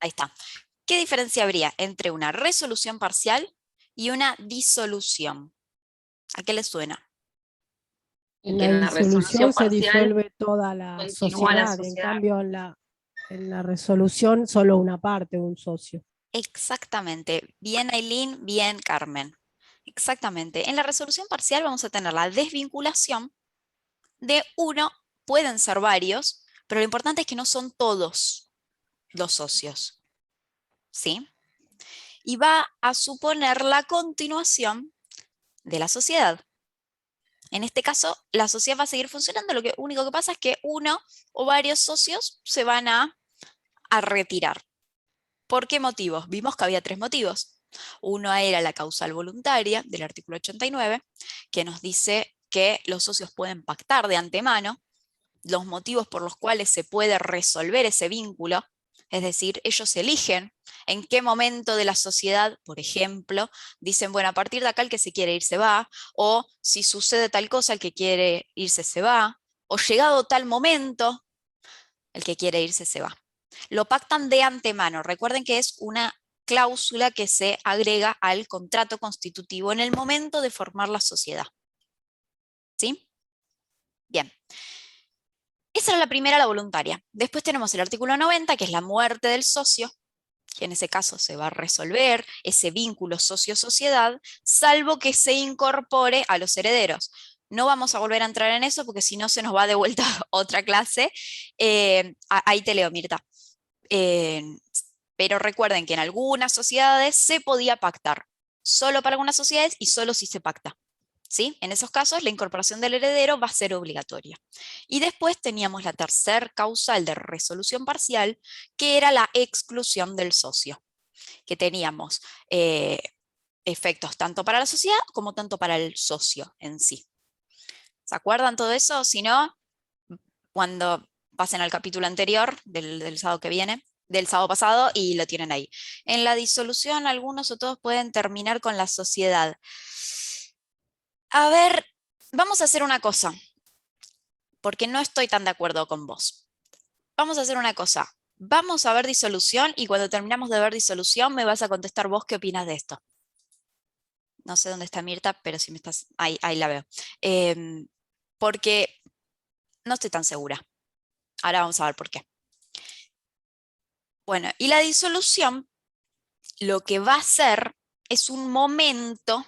Ahí está. ¿Qué diferencia habría entre una resolución parcial y una disolución? ¿A qué le suena? En Que la en la disolución resolución se parcial disuelve toda la continúa la sociedad, en sociedad. cambio en la resolución solo una parte, un socio. Exactamente. Bien, Aileen, bien, Carmen. Exactamente. En la resolución parcial vamos a tener la desvinculación de uno, pueden ser varios, pero lo importante es que no son todos los socios. ¿Sí? Y va a suponer la continuación de la sociedad. En este caso, la sociedad va a seguir funcionando, lo único que pasa es que uno o varios socios se van a retirar. ¿Por qué motivos? Vimos que había tres motivos. Uno era la causal voluntaria del artículo 89, que nos dice que los socios pueden pactar de antemano los motivos por los cuales se puede resolver ese vínculo, es decir, ellos eligen en qué momento de la sociedad, por ejemplo, dicen, bueno, a partir de acá el que se quiere ir se va, o si sucede tal cosa, el que quiere irse se va, o llegado tal momento, el que quiere irse se va. Lo pactan de antemano. Recuerden que es una cláusula que se agrega al contrato constitutivo en el momento de formar la sociedad. ¿Sí? Bien. Esa era la primera, la voluntaria. Después tenemos el artículo 90, que es la muerte del socio, que en ese caso se va a resolver ese vínculo socio-sociedad, salvo que se incorpore a los herederos. No vamos a volver a entrar en eso porque si no se nos va de vuelta otra clase. Ahí te leo, Mirta. Pero recuerden que en algunas sociedades se podía pactar, solo para algunas sociedades y solo si se pacta. ¿Sí? En esos casos la incorporación del heredero va a ser obligatoria. Y después teníamos la tercer causal de resolución parcial, que era la exclusión del socio, que teníamos efectos tanto para la sociedad como tanto para el socio en sí. ¿Se acuerdan todo eso? Si no, cuando pasen al capítulo anterior del sábado que viene, del sábado pasado, y lo tienen ahí. En la disolución, algunos o todos pueden terminar con la sociedad. A ver, vamos a hacer una cosa, porque no estoy tan de acuerdo con vos. Vamos a hacer una cosa. Vamos a ver disolución y cuando terminamos de ver disolución me vas a contestar vos qué opinas de esto. No sé dónde está Mirta, pero si me estás... Ahí la veo. Porque no estoy tan segura. Ahora vamos a ver por qué. Bueno, y la disolución lo que va a hacer es un momento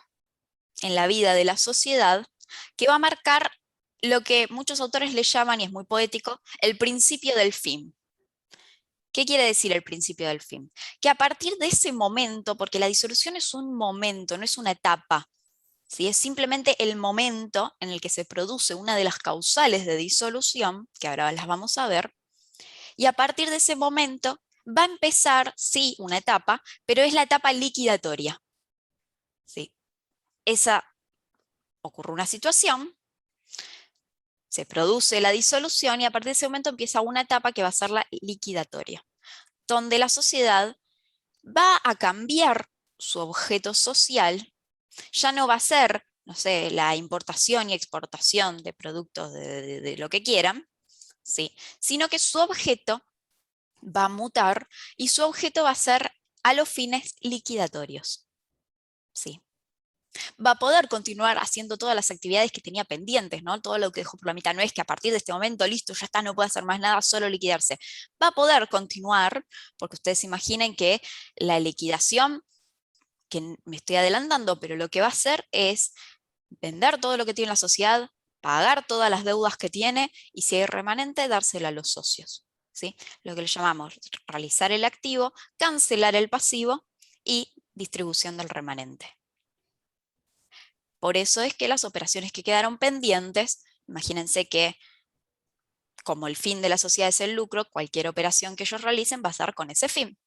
en la vida de la sociedad que va a marcar lo que muchos autores le llaman, y es muy poético, el principio del fin. ¿Qué quiere decir el principio del fin? Que a partir de ese momento, porque la disolución es un momento, no es una etapa, ¿sí? Es simplemente el momento en el que se produce una de las causales de disolución, que ahora las vamos a ver, y a partir de ese momento va a empezar, sí, una etapa, pero es la etapa liquidatoria. ¿Sí? Ocurre una situación, se produce la disolución y a partir de ese momento empieza una etapa que va a ser la liquidatoria, donde la sociedad va a cambiar su objeto social, ya no va a ser, no sé, la importación y exportación de productos de lo que quieran, ¿sí? Sino que su objeto va a mutar y su objeto va a ser a los fines liquidatorios. ¿Sí? Va a poder continuar haciendo todas las actividades que tenía pendientes, ¿no? Todo lo que dejó por la mitad. No es que a partir de este momento, listo, ya está, no puede hacer más nada, solo liquidarse. Va a poder continuar, porque ustedes imaginen que la liquidación, que me estoy adelantando, pero lo que va a hacer es vender todo lo que tiene la sociedad, pagar todas las deudas que tiene y si hay remanente, dársela a los socios. ¿Sí? Lo que le llamamos realizar el activo, cancelar el pasivo y distribución del remanente. Por eso es que las operaciones que quedaron pendientes, imagínense que como el fin de la sociedad es el lucro, cualquier operación que ellos realicen va a ser con ese fin.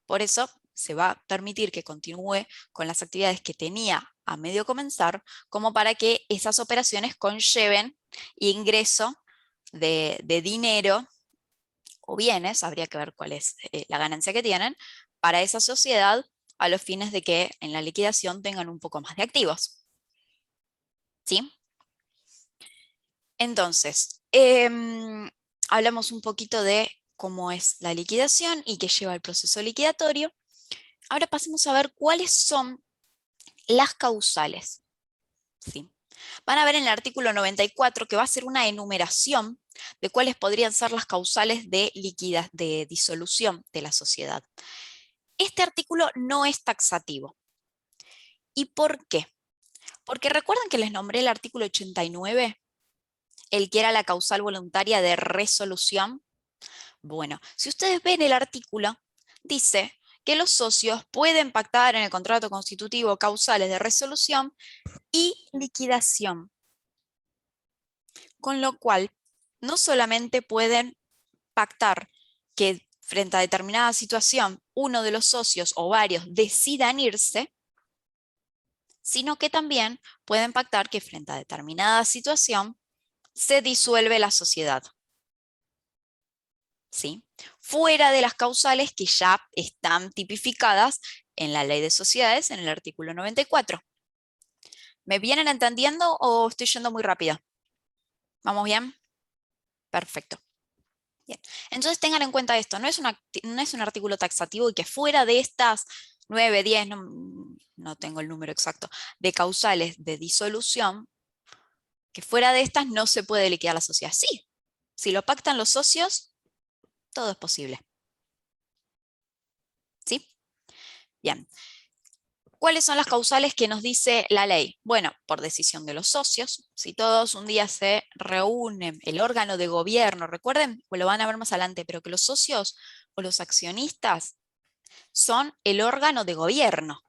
Por eso se va a permitir que continúe con las actividades que tenía a medio comenzar, como para que esas operaciones conlleven ingreso de dinero o bienes, habría que ver cuál es la ganancia que tienen, para esa sociedad a los fines de que en la liquidación tengan un poco más de activos. ¿Sí? Entonces, hablamos un poquito de cómo es la liquidación y qué lleva el proceso liquidatorio. Ahora pasemos a ver cuáles son las causales. ¿Sí? Van a ver en el artículo 94 que va a ser una enumeración de cuáles podrían ser las causales de disolución de la sociedad. Este artículo no es taxativo. ¿Y por qué? Porque recuerdan que les nombré el artículo 89, el que era la causal voluntaria de resolución. Bueno, si ustedes ven el artículo, dice que los socios pueden pactar en el contrato constitutivo causales de resolución y liquidación. Con lo cual, no solamente pueden pactar que frente a determinada situación uno de los socios o varios decidan irse, sino que también pueden pactar que frente a determinada situación se disuelve la sociedad. ¿Sí? Fuera de las causales que ya están tipificadas en la Ley de Sociedades en el artículo 94. ¿Me vienen entendiendo o estoy yendo muy rápido? ¿Vamos bien? Perfecto. Bien. Entonces tengan en cuenta esto, no es un artículo taxativo y que fuera de estas 9, 10, no tengo el número exacto, de causales de disolución, que fuera de estas no se puede liquidar la sociedad. Sí, si lo pactan los socios, todo es posible. ¿Sí? Bien. ¿Cuáles son las causales que nos dice la ley? Bueno, por decisión de los socios, si todos un día se reúnen, el órgano de gobierno, recuerden, pues lo van a ver más adelante, pero que los socios o los accionistas son el órgano de gobierno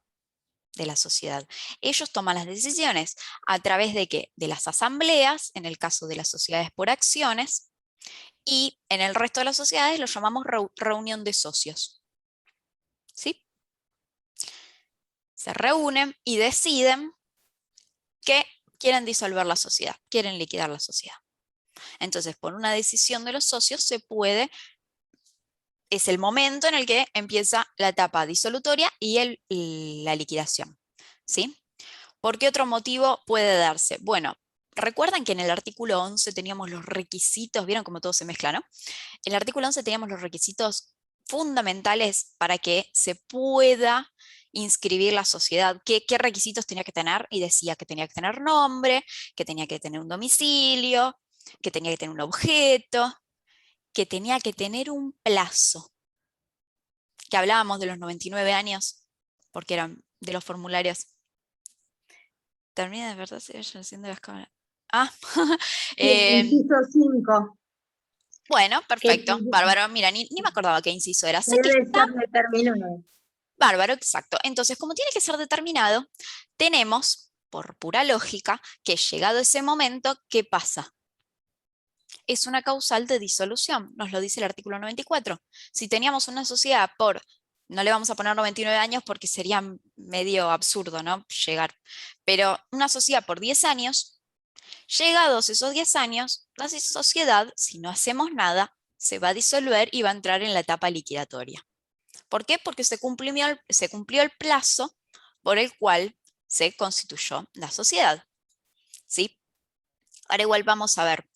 de la sociedad. Ellos toman las decisiones a través de ¿qué? De las asambleas, en el caso de las sociedades por acciones, y en el resto de las sociedades lo llamamos reunión de socios. ¿Sí? Se reúnen y deciden que quieren disolver la sociedad, quieren liquidar la sociedad. Entonces, por una decisión de los socios es el momento en el que empieza la etapa disolutoria y la liquidación. ¿Sí? ¿Por qué otro motivo puede darse? Bueno, recuerdan que en el artículo 11 teníamos los requisitos, ¿vieron cómo todo se mezcla, no? En el artículo 11 teníamos los requisitos fundamentales para que se pueda inscribir la sociedad. ¿Qué requisitos tenía que tener? Y decía que tenía que tener nombre, que tenía que tener un domicilio, que tenía que tener un objeto, que tenía que tener un plazo. Que hablábamos de los 99 años, porque eran de los formularios. Termina de verdad, se vayan haciendo las cámaras. Ah, Inciso 5. bueno, perfecto, bárbaro. Mira, ni me acordaba qué inciso era. Sé que Debe está ser determinado. bárbaro, exacto. Entonces, como tiene que ser determinado, tenemos, por pura lógica, que llegado ese momento, ¿qué pasa? Es una causal de disolución, nos lo dice el artículo 94. Si teníamos una sociedad no le vamos a poner 99 años porque sería medio absurdo, ¿no? Llegar. Pero una sociedad por 10 años, llegados esos 10 años, la sociedad, si no hacemos nada, se va a disolver y va a entrar en la etapa liquidatoria. ¿Por qué? Porque se cumplió el plazo por el cual se constituyó la sociedad. ¿Sí? Ahora igual vamos a ver,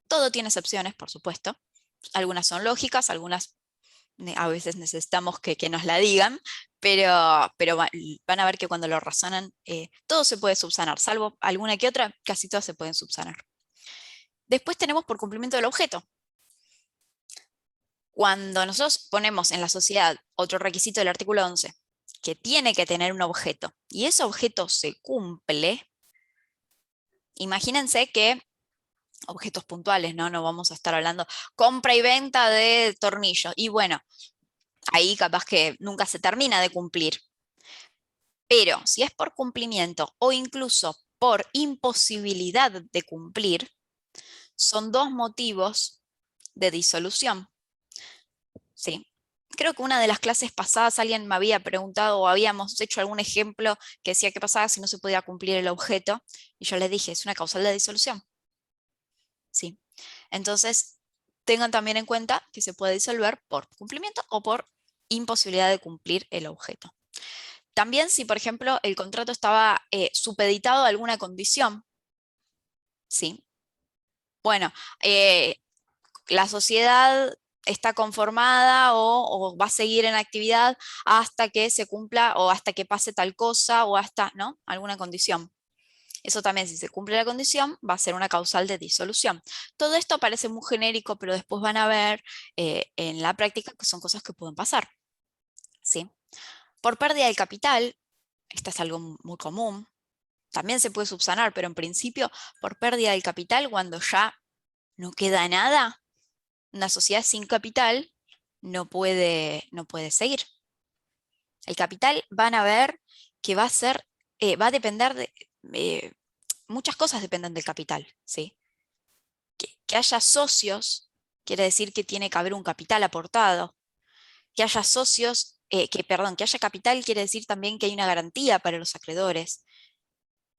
todo tiene excepciones, por supuesto. Algunas son lógicas, algunas a veces necesitamos que nos la digan, pero van a ver que cuando lo razonan, todo se puede subsanar, salvo alguna que otra, casi todas se pueden subsanar. Después tenemos por cumplimiento del objeto. Cuando nosotros ponemos en la sociedad otro requisito del artículo 11, que tiene que tener un objeto, y ese objeto se cumple, imagínense que objetos puntuales, ¿no? No vamos a estar hablando compra y venta de tornillos. Y bueno, ahí capaz que nunca se termina de cumplir. Pero si es por cumplimiento o incluso por imposibilidad de cumplir, son dos motivos de disolución. Sí. Creo que una de las clases pasadas alguien me había preguntado o habíamos hecho algún ejemplo que decía qué pasaba si no se podía cumplir el objeto. Y yo les dije, es una causal de disolución. Sí. Entonces, tengan también en cuenta que se puede disolver por cumplimiento o por imposibilidad de cumplir el objeto. También si, por ejemplo, el contrato estaba supeditado a alguna condición. ¿Sí? Bueno, la sociedad está conformada o va a seguir en actividad hasta que se cumpla o hasta que pase tal cosa o hasta, ¿no?, alguna condición. Eso también, si se cumple la condición, va a ser una causal de disolución. Todo esto parece muy genérico, pero después van a ver en la práctica que son cosas que pueden pasar, ¿sí? Por pérdida del capital, esto es algo muy común, también se puede subsanar, pero en principio por pérdida del capital, cuando ya no queda nada, una sociedad sin capital no puede seguir. El capital van a ver que va a depender de, muchas cosas dependen del capital, ¿sí? Que haya socios, quiere decir que tiene que haber un capital aportado. Que haya socios, que haya capital quiere decir también que hay una garantía para los acreedores,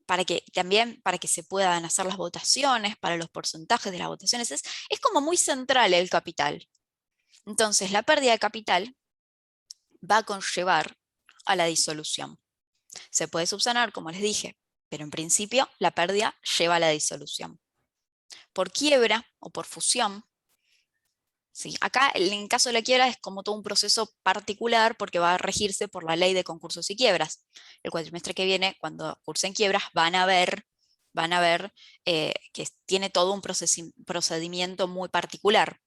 para que se puedan hacer las votaciones, para los porcentajes de las votaciones. Es como muy central el capital. Entonces, la pérdida de capital va a conllevar a la disolución. Se puede subsanar, como les dije, pero en principio la pérdida lleva a la disolución. Por quiebra o por fusión, ¿sí? Acá en caso de la quiebra es como todo un proceso particular porque va a regirse por la ley de concursos y quiebras. El cuatrimestre que viene, cuando cursen quiebras, van a ver que tiene todo un procedimiento muy particular.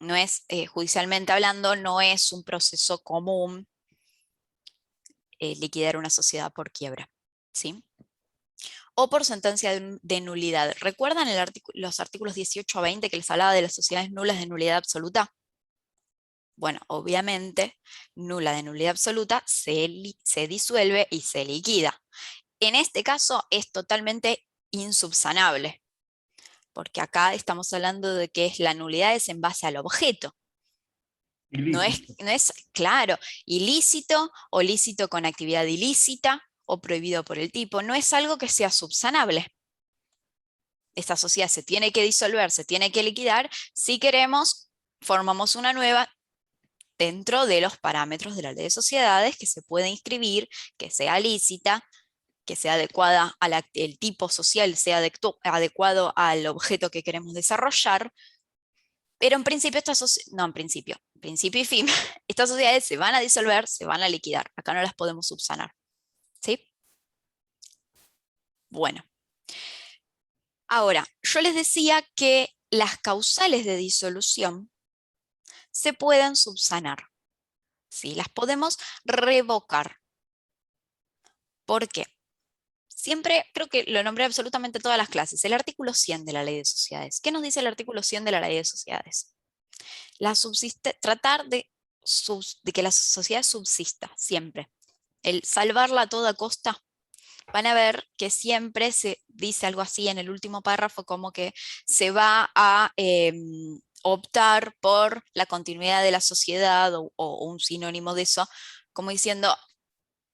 No es, judicialmente hablando, no es un proceso común liquidar una sociedad por quiebra, ¿sí? O por sentencia de nulidad. ¿Recuerdan los artículos 18 a 20 que les hablaba de las sociedades nulas de nulidad absoluta? Bueno, obviamente, nula de nulidad absoluta se disuelve y se liquida. En este caso es totalmente insubsanable, porque acá estamos hablando de que la nulidad es en base al objeto. No es, claro, ilícito o lícito con actividad ilícita o prohibido por el tipo. No es algo que sea subsanable. Esta sociedad se tiene que disolver, se tiene que liquidar. Si queremos, formamos una nueva dentro de los parámetros de la ley de sociedades que se puede inscribir, que sea lícita, que sea adecuada al el tipo social, sea adecuado al objeto que queremos desarrollar. Pero en principio, principio y fin, estas sociedades se van a disolver, se van a liquidar. Acá no las podemos subsanar. ¿Sí? Bueno. Ahora, yo les decía que las causales de disolución se pueden subsanar. ¿Sí? Las podemos revocar. ¿Por qué? Siempre, creo que lo nombré absolutamente todas las clases, el artículo 100 de la Ley de Sociedades. ¿Qué nos dice el artículo 100 de la Ley de Sociedades? Tratar de que la sociedad subsista, siempre. El salvarla a toda costa. Van a ver que siempre se dice algo así en el último párrafo, como que se va a optar por la continuidad de la sociedad o un sinónimo de eso, como diciendo,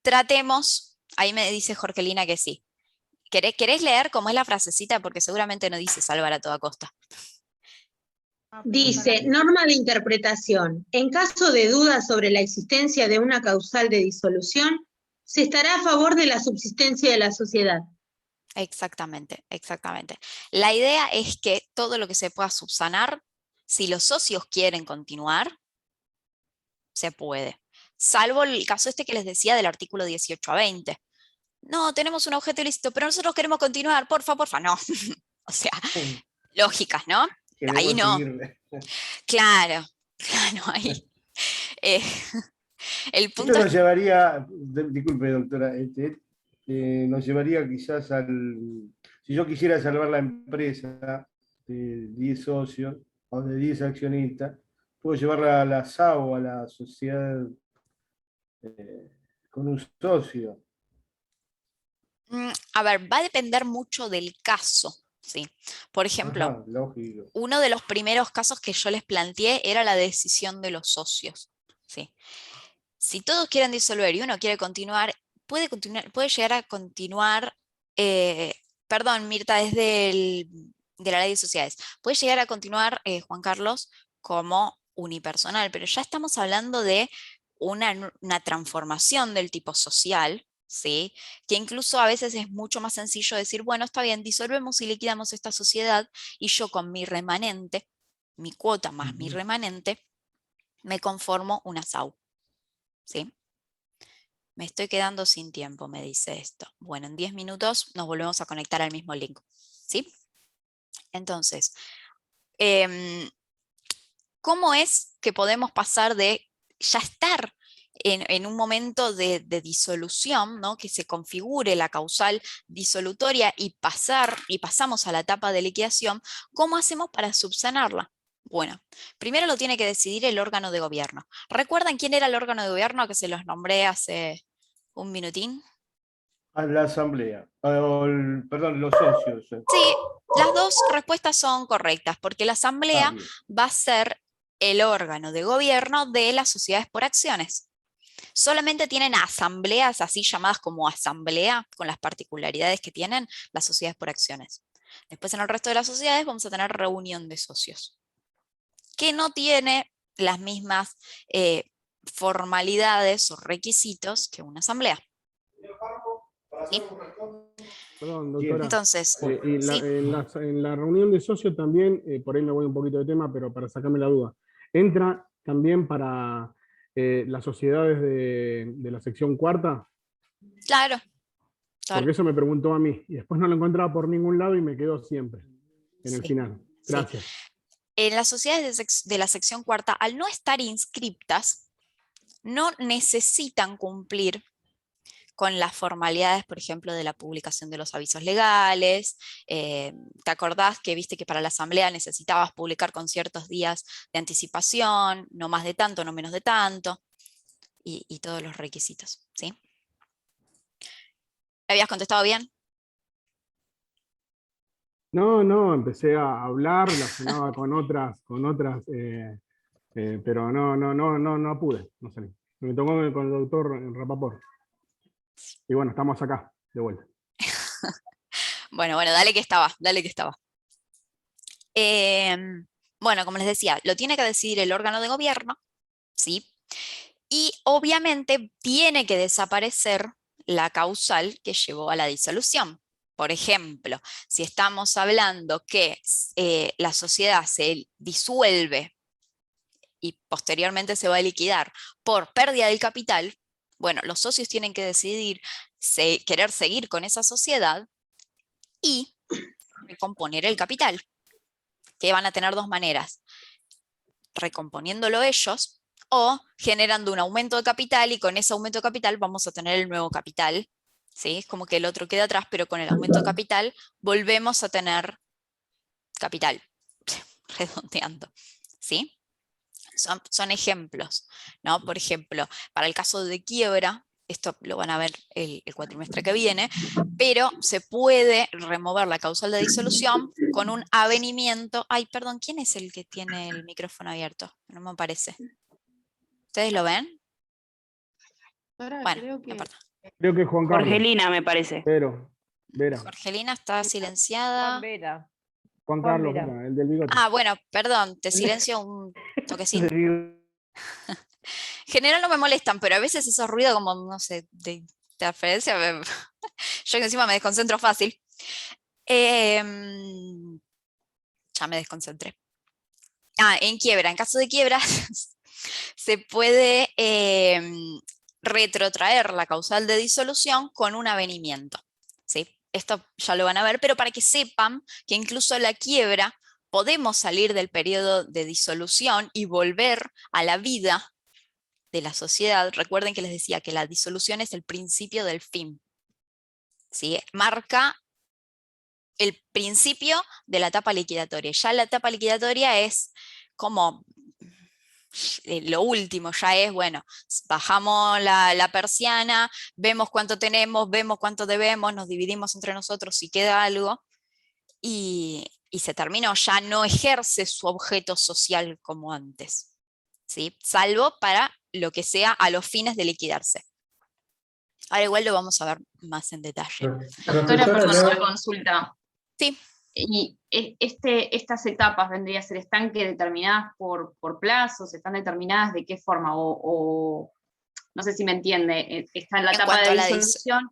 tratemos, ahí me dice Jorgelina que sí. ¿Querés leer cómo es la frasecita? Porque seguramente no dice salvar a toda costa. Dice, norma de interpretación. En caso de duda sobre la existencia de una causal de disolución, se estará a favor de la subsistencia de la sociedad. Exactamente, exactamente. La idea es que todo lo que se pueda subsanar, si los socios quieren continuar, se puede. Salvo el caso este que les decía del artículo 18 a 20. No, tenemos un objeto ilícito, pero nosotros queremos continuar, porfa, no. O sea, lógicas, ¿no? Ahí no. Seguirle. Claro, ahí. El punto Esto nos llevaría, disculpe doctora, nos llevaría quizás si yo quisiera salvar la empresa de 10 socios o de 10 accionistas, puedo llevarla a la SAO, a la sociedad con un socio. a ver, va a depender mucho del caso, ¿sí? Por ejemplo, Ajá, lógico. uno de los primeros casos que yo les planteé era la decisión de los socios, ¿sí? Si todos quieren disolver y uno quiere continuar, puede llegar a continuar, perdón, Mirta, de la Ley de Sociedades, puede llegar a continuar, Juan Carlos, como unipersonal, pero ya estamos hablando de una transformación del tipo social, ¿sí? Que incluso a veces es mucho más sencillo decir, bueno, está bien, disolvemos y liquidamos esta sociedad y yo con mi remanente mi cuota más mi remanente, me conformo una SAU. ¿Sí? Me estoy quedando sin tiempo, me dice esto. Bueno, en 10 minutos nos volvemos a conectar al mismo link. ¿Sí? Entonces, ¿cómo es que podemos pasar de ya estar en un momento de disolución, ¿no? Que se configure la causal disolutoria y pasamos a la etapa de liquidación? ¿Cómo hacemos para subsanarla? Bueno, primero lo tiene que decidir el órgano de gobierno. ¿Recuerdan quién era el órgano de gobierno que se los nombré hace un minutín? A la asamblea, perdón, los socios. Sí, las dos respuestas son correctas, porque la asamblea Bien. va a ser el órgano de gobierno de las sociedades por acciones. Solamente tienen asambleas así llamadas como asamblea, con las particularidades que tienen las sociedades por acciones. Después en el resto de las sociedades vamos a tener reunión de socios, que no tiene las mismas formalidades o requisitos que una asamblea. ¿Sí? Perdón, doctora. Entonces, Y sí. en la reunión de socios también, por ahí me voy un poquito de tema, pero para sacarme la duda, ¿entra también para las sociedades de la sección cuarta? Claro. Porque eso me preguntó a mí, y después no lo encontraba por ningún lado y me quedó siempre, en el final. Gracias. Sí. En las sociedades de la sección cuarta, al no estar inscriptas, no necesitan cumplir con las formalidades, por ejemplo, de la publicación de los avisos legales. ¿Te acordás que viste que para la asamblea necesitabas publicar con ciertos días de anticipación, no más de tanto, no menos de tanto, y todos los requisitos? ¿Sí? ¿Habías contestado bien? No, empecé a hablar, relacionaba con otras, pero no pude, no salí. Me tocó con el doctor Rapaport. Y bueno, estamos acá, de vuelta. Bueno, dale que estaba. Bueno, como les decía, lo tiene que decidir el órgano de gobierno, ¿sí? Y obviamente tiene que desaparecer la causal que llevó a la disolución. Por ejemplo, si estamos hablando que la sociedad se disuelve y posteriormente se va a liquidar por pérdida del capital, bueno, los socios tienen que decidir querer seguir con esa sociedad y recomponer el capital, que van a tener dos maneras: recomponiéndolo ellos o generando un aumento de capital, y con ese aumento de capital vamos a tener el nuevo capital. ¿Sí? Es como que el otro queda atrás, pero con el aumento de capital volvemos a tener capital, redondeando. ¿Sí? Son ejemplos, ¿no? Por ejemplo, para el caso de quiebra, esto lo van a ver el cuatrimestre que viene, pero se puede remover la causal de disolución con un avenimiento. Ay, perdón, ¿quién es el que tiene el micrófono abierto? No me aparece. ¿Ustedes lo ven? Bueno, no importa. Creo que Juan Carlos. Jorgelina, me parece. Vera. Jorgelina está silenciada. Juan Carlos, Vera, el del bigote. Ah, bueno, perdón, te silencio un toquecito. General no me molestan, pero a veces esos ruidos como, no sé, de interferencia, yo que encima me desconcentro fácil. Ya me desconcentré. En quiebra, en caso de quiebra, se puede retrotraer la causal de disolución con un avenimiento. ¿Sí? Esto ya lo van a ver, pero para que sepan que incluso la quiebra podemos salir del periodo de disolución y volver a la vida de la sociedad. Recuerden que les decía que la disolución es el principio del fin. ¿Sí? Marca el principio de la etapa liquidatoria. Ya la etapa liquidatoria es como lo último, ya es, bueno, bajamos la persiana, vemos cuánto tenemos, vemos cuánto debemos, nos dividimos entre nosotros si queda algo, y se terminó, ya no ejerce su objeto social como antes, ¿sí? Salvo para lo que sea a los fines de liquidarse. Ahora igual lo vamos a ver más en detalle. Doctora, perdón, una consulta. Sí. Y estas etapas vendría a ser, ¿están determinadas por plazos? ¿Están determinadas de qué forma? O no sé si me entiende, está en la etapa de disolución.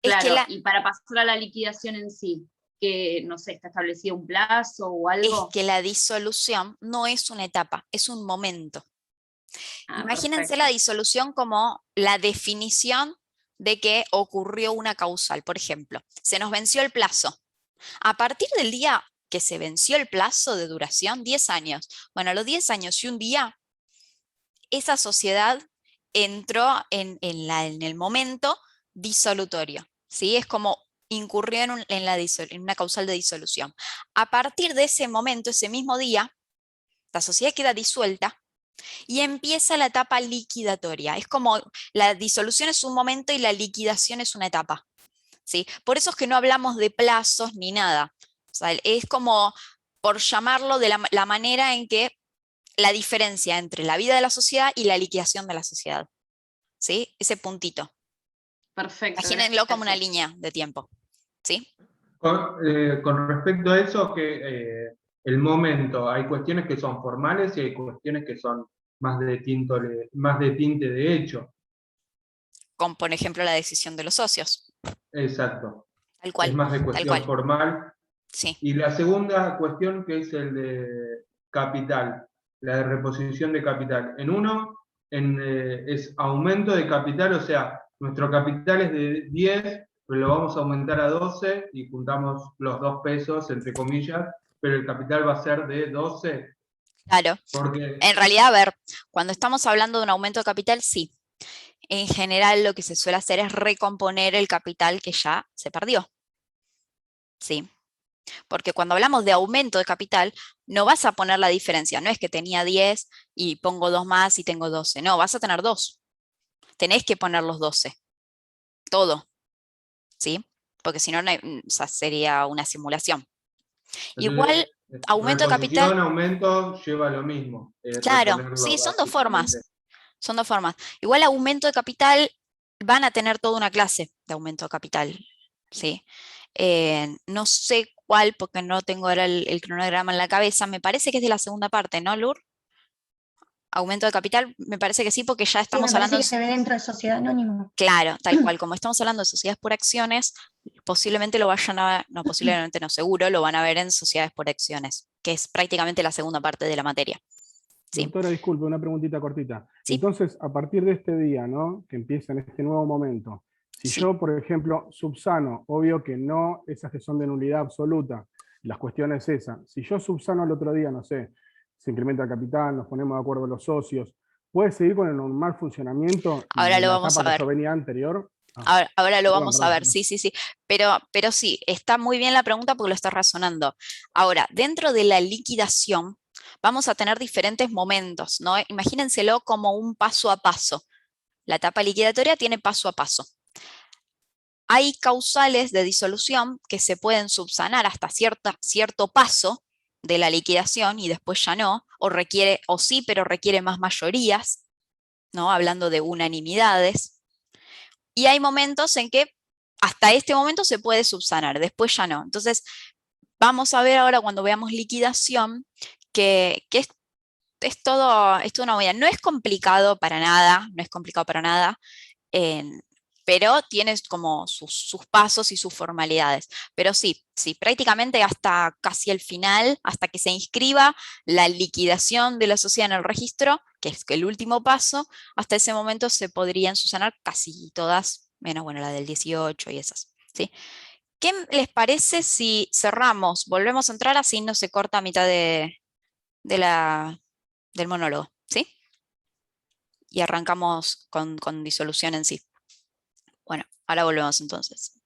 Claro, y para pasar a la liquidación en sí, que, no sé, está establecido un plazo o Es algo? que la disolución no es una etapa, es un momento. Ah, Imagínense perfecto. la disolución como la definición de que ocurrió una causal. Por ejemplo, se nos venció el plazo. A partir del día que se venció el plazo de duración, 10 años. Bueno, a los 10 años y un día, esa sociedad entró en el momento disolutorio. ¿Sí? Es como incurrió en una causal de disolución. A partir de ese momento, ese mismo día, la sociedad queda disuelta y empieza la etapa liquidatoria. Es como la disolución es un momento y la liquidación es una etapa. ¿Sí? Por eso es que no hablamos de plazos ni nada. O sea, es como, por llamarlo de la manera en que la diferencia entre la vida de la sociedad y la liquidación de la sociedad. ¿Sí? Ese puntito. Perfecto. Imagínenlo como una gracias. línea de tiempo. ¿Sí? Con respecto a eso, que el momento, hay cuestiones que son formales y hay cuestiones que son más de tinte de hecho. Como por ejemplo la decisión de los socios. Exacto. Tal Es cual, más de tal cuestión cual. formal. Sí. Y la segunda cuestión, que es el de capital, la de reposición de capital. En uno es aumento de capital, o sea, nuestro capital es de 10, pero lo vamos a aumentar a 12 y juntamos los 2 pesos, entre comillas, pero el capital va a ser de 12. Claro. Porque, En realidad, a ver, cuando estamos hablando de un aumento de capital, sí. En general lo que se suele hacer es recomponer el capital que ya se perdió. ¿Sí? Porque cuando hablamos de aumento de capital, no vas a poner la diferencia. No es que tenía 10 y pongo 2 más y tengo 12. No, vas a tener 2. Tenés que poner los 12. Todo. ¿Sí? Porque si no, o sea, sería una simulación. Igual, aumento de capital, reposición, aumento, lleva lo mismo. claro, Reponerlo sí, son dos básicamente. formas. Son dos formas. Igual aumento de capital, van a tener toda una clase de aumento de capital. ¿Sí? No sé cuál, porque no tengo ahora el cronograma en la cabeza. Me parece que es de la segunda parte, ¿no, Lur? Aumento de capital, me parece que sí, porque ya Sí, me estamos parece hablando... que se ve dentro de sociedad anónima. Claro, tal cual, como estamos hablando de sociedades por acciones, posiblemente lo vayan a ver, no, posiblemente no, seguro lo van a ver en sociedades por acciones, que es prácticamente la segunda parte de la materia. ¿Sí? Doctora, disculpe, una preguntita cortita. Sí. Entonces, a partir de este día, ¿no? Que empieza en este nuevo momento, si Sí. yo, por ejemplo, subsano, obvio que no esas que son de nulidad absoluta, las cuestiones esas, si yo subsano el otro día, no sé, se incrementa el capital, nos ponemos de acuerdo los socios, ¿puede seguir con el normal funcionamiento Ahora de lo la vamos etapa a que yo ver. venía anterior? Ah, Ahora lo perdón, vamos a ver, sí, sí, sí. Pero sí, está muy bien la pregunta porque lo estás razonando. Ahora, dentro de la liquidación, vamos a tener diferentes momentos, ¿no? Imagínenselo como un paso a paso. La etapa liquidatoria tiene paso a paso. Hay causales de disolución que se pueden subsanar hasta cierto paso de la liquidación y después ya no, o sí, pero requiere más mayorías, ¿no? Hablando de unanimidades. Y hay momentos en que hasta este momento se puede subsanar, después ya no. Entonces, vamos a ver ahora cuando veamos liquidación que es todo una movida. No es complicado para nada, no es complicado para nada, pero tiene como sus pasos y sus formalidades. Pero sí, prácticamente hasta casi el final, hasta que se inscriba la liquidación de la sociedad en el registro, que es el último paso, hasta ese momento se podrían subsanar casi todas, menos bueno, la del 18 y esas. ¿Sí? ¿Qué les parece si cerramos? Volvemos a entrar, así no se corta a mitad del monólogo, ¿sí? Y arrancamos con disolución en sí. Bueno, ahora volvemos entonces.